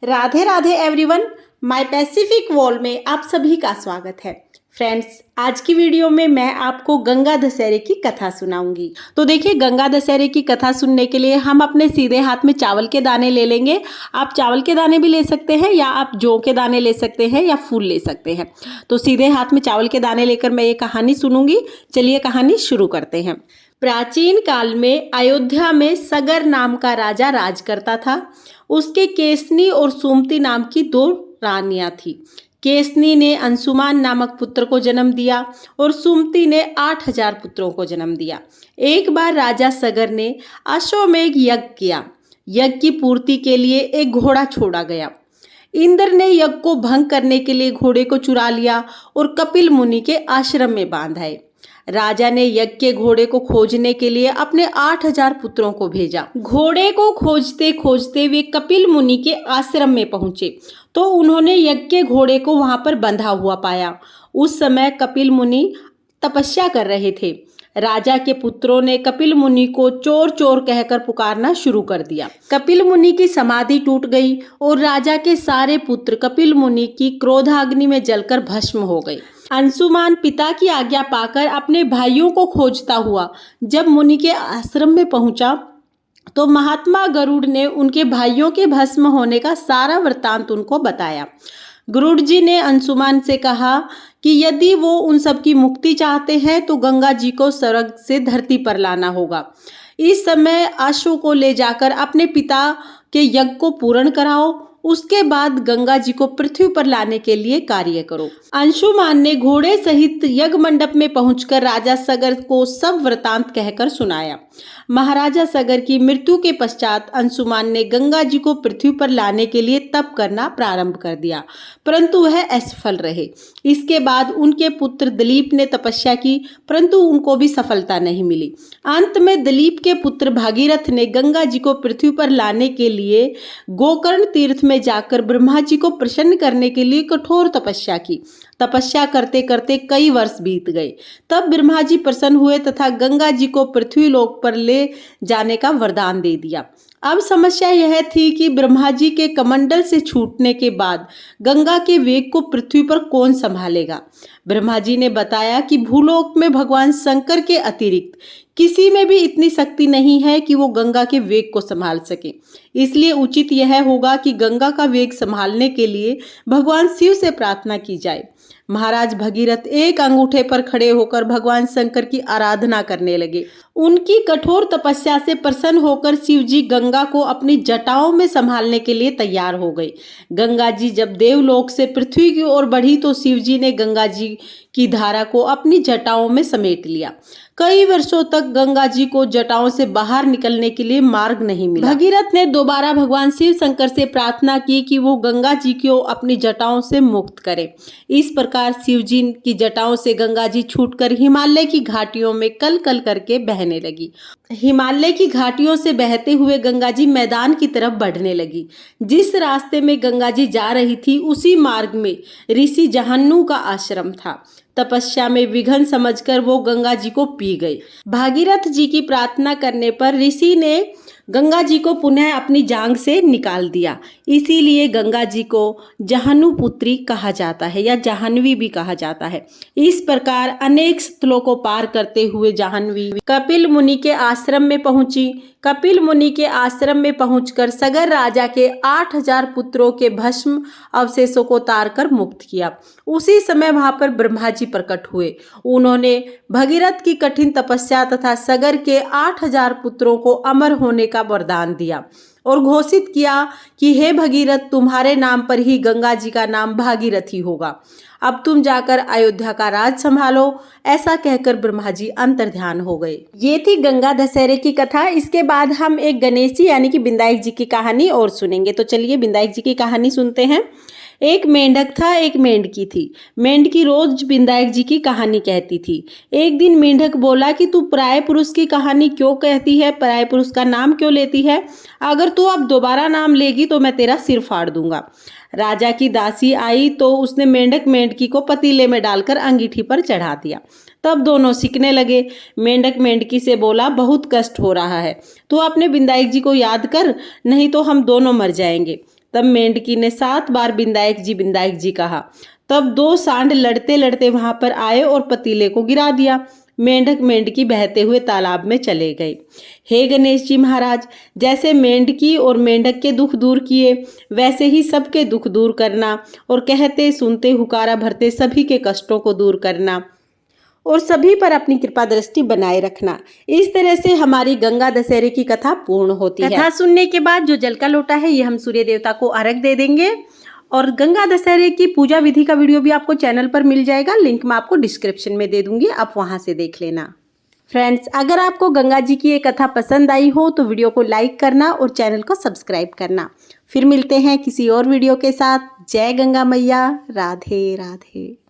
Radhe Radhe everyone, my Pacific wall में आप सभी का स्वागत है। फ्रेंड्स, आज की वीडियो में मैं आपको गंगा दशहरे की कथा सुनाऊंगी। तो देखिए, गंगा दशहरे की कथा सुनने के लिए हम अपने सीधे हाथ में चावल के दाने ले लेंगे। आप चावल के दाने भी ले सकते हैं या आप जौ के दाने ले सकते हैं या फूल ले सकते हैं। तो सीधे हाथ में चावल के दाने लेकर मैं ये कहानी सुनूंगी। चलिए कहानी शुरू करते हैं। प्राचीन काल में अयोध्या में सगर नाम का राजा राज करता था। उसके केसनी और सुमति नाम की दो रानियां थी। केसनी ने अंशुमान नामक पुत्र को जन्म दिया और सुमति ने 8,000 पुत्रों को जन्म दिया। एक बार राजा सगर ने अश्वमेघ यज्ञ किया। यज्ञ की पूर्ति के लिए एक घोड़ा छोड़ा गया। इंद्र ने यज्ञ को भंग करने के लिए घोड़े को चुरा लिया और कपिल मुनि के आश्रम में बांधाए। राजा ने यज्ञ के घोड़े को खोजने के लिए अपने 8,000 पुत्रों को भेजा। घोड़े को खोजते खोजते वे कपिल मुनि के आश्रम में पहुंचे तो उन्होंने यज्ञ के घोड़े को वहां पर बंधा हुआ पाया। उस समय कपिल मुनि तपस्या कर रहे थे। राजा के पुत्रों ने कपिल मुनि को चोर चोर कहकर पुकारना शुरू कर दिया। कपिल मुनि की समाधि टूट गई और राजा के सारे पुत्र कपिल मुनि की क्रोधाग्नि में जलकर भस्म हो गए। अंशुमान पिता की आज्ञा पाकर अपने भाइयों को खोजता हुआ जब मुनि के आश्रम में पहुंचा तो महात्मा गरुड़ ने उनके भाइयों के भस्म होने का सारा वृत्तांत उनको बताया। गरुड़ जी ने अंशुमान से कहा कि यदि वो उन सब की मुक्ति चाहते हैं तो गंगा जी को स्वर्ग से धरती पर लाना होगा। इस समय अश्व को ले जाकर अपने पिता के यज्ञ को पूर्ण कराओ, उसके बाद गंगा जी को पृथ्वी पर लाने के लिए कार्य करो। अंशुमान ने घोड़े सहित यज्ञ मंडप में पहुंचकर राजा सगर को सब वृतांत कहकर सुनाया। महाराजा सगर की मृत्यु के पश्चात अंशुमान ने गंगा जी को पृथ्वी पर लाने के लिए तप करना प्रारंभ कर दिया, परंतु वह असफल रहे। इसके बाद उनके पुत्र दिलीप ने तपस्या की, परंतु उनको भी सफलता नहीं मिली। अंत में दिलीप के पुत्र भागीरथ ने गंगा जी को पृथ्वी पर लाने के लिए गोकर्ण तीर्थ में जाकर ब्रह्मा जी को प्रसन्न करने के लिए कठोर तपस्या की। तपस्या करते करते कई वर्ष बीत गए। तब ब्रह्मा जी प्रसन्न हुए तथा गंगा जी को पृथ्वी लोक पर ले जाने का वरदान दे दिया। अब समस्या यह थी कि ब्रह्मा जी के कमंडल से छूटने के बाद गंगा के वेग को पृथ्वी पर कौन संभालेगा। ब्रह्मा जी ने बताया कि भूलोक में भगवान शंकर के अतिरिक्त किसी में भी इतनी शक्ति नहीं है कि वो गंगा के वेग को संभाल सके। इसलिए उचित यह होगा कि गंगा का वेग संभालने के लिए भगवान शिव से प्रार्थना की जाए। महाराज भगीरथ एक अंगूठे पर खड़े होकर भगवान शंकर की आराधना करने लगे। उनकी कठोर तपस्या से प्रसन्न होकर शिव जी गंगा को अपनी जटाओं में संभालने के लिए तैयार हो गए। गंगा जी जब देवलोक से पृथ्वी की ओर बढ़ी तो शिव जी ने गंगा जी की धारा को अपनी जटाओं में समेट लिया। कई वर्षों तक गंगा जी को जटाओं से बाहर निकलने के लिए मार्ग नहीं मिला। भगीरथ ने दोबारा भगवान शिव शंकर से प्रार्थना की कि वो गंगा जी को अपनी जटाओं से मुक्त करे। इस प्रकार शिव जी की जटाओं से गंगा जी छूटकर हिमालय की घाटियों में कल कल करके बहने लगी। हिमालय की घाटियों से बहते हुए गंगा जी मैदान की तरफ बढ़ने लगी। जिस रास्ते में गंगा जी जा रही थी उसी मार्ग में ऋषि जहन्नु का आश्रम था। तपस्या में विघ्न समझकर वो गंगा जी को पी गई। भागीरथ जी की प्रार्थना करने पर ऋषि ने गंगा जी को पुनः अपनी जांघ से निकाल दिया। इसीलिए गंगा जी को जहन्नु पुत्री कहा जाता है या जाह्नवी भी कहा जाता है। इस प्रकार अनेक स्थलों को पार करते हुए जाह्नवी कपिल मुनि के आश्रम में पहुंची। कपिल मुनि के आश्रम में पहुंचकर सगर राजा के 8,000 पुत्रों के भस्म अवशेषों को तार कर मुक्त किया। उसी समय वहां पर ब्रह्मा जी प्रकट हुए। उन्होंने भगीरथ की कठिन तपस्या तथा सगर के 8,000 पुत्रों को अमर होने का वरदान दिया और घोषित किया कि हे भगीरथ, तुम्हारे नाम पर ही गंगा जी का नाम भागीरथी होगा। अब तुम जाकर अयोध्या का राज संभालो। ऐसा कहकर ब्रह्मा जी अंतर्ध्यान हो गए। ये थी गंगा दशहरे की कथा। इसके बाद हम एक गणेश जी यानी कि विनायक जी की कहानी और सुनेंगे। तो चलिए विनायक जी की कहानी सुनते हैं। एक मेंढक था, एक मेंढकी थी। मेंढकी रोज विनायक जी की कहानी कहती थी। एक दिन मेंढक बोला कि तू पराये पुरुष की कहानी क्यों कहती है, पराये पुरुष का नाम क्यों लेती है? अगर तू अब दोबारा नाम लेगी तो मैं तेरा सिर फाड़ दूंगा। राजा की दासी आई तो उसने मेंढक मेंढकी को पतीले में डालकर अंगीठी पर चढ़ा दिया। तब दोनों सीखने लगे। मेंढक मेंढकी से बोला, बहुत कष्ट हो रहा है, तू अपने विनायक जी को याद कर, नहीं तो हम दोनों मर जाएंगे। तब मेंढकी ने 7 बार बिंदायक जी कहा। तब 2 सांड लड़ते लड़ते वहां पर आए और पतीले को गिरा दिया। मेंढक मेंढकी बहते हुए तालाब में चले गए। हे गणेश जी महाराज, जैसे मेंढकी और मेंढक के दुख दूर किए, वैसे ही सबके दुख दूर करना और कहते सुनते हुकारा भरते सभी के कष्टों को दूर करना और सभी पर अपनी कृपा दृष्टि बनाए रखना। इस तरह से हमारी गंगा दशहरे की कथा पूर्ण होती है। कथा सुनने के बाद जो जल का लोटा है ये हम सूर्य देवता को अर्घ दे देंगे और गंगा दशहरे की पूजा विधि का वीडियो भी आपको चैनल पर मिल जाएगा। लिंक मैं आपको डिस्क्रिप्शन में दे दूंगी, आप वहां से देख लेना। फ्रेंड्स, अगर आपको गंगा जी की ये कथा पसंद आई हो तो वीडियो को लाइक करना और चैनल को सब्सक्राइब करना। फिर मिलते हैं किसी और वीडियो के साथ। जय गंगा मैया, राधे राधे।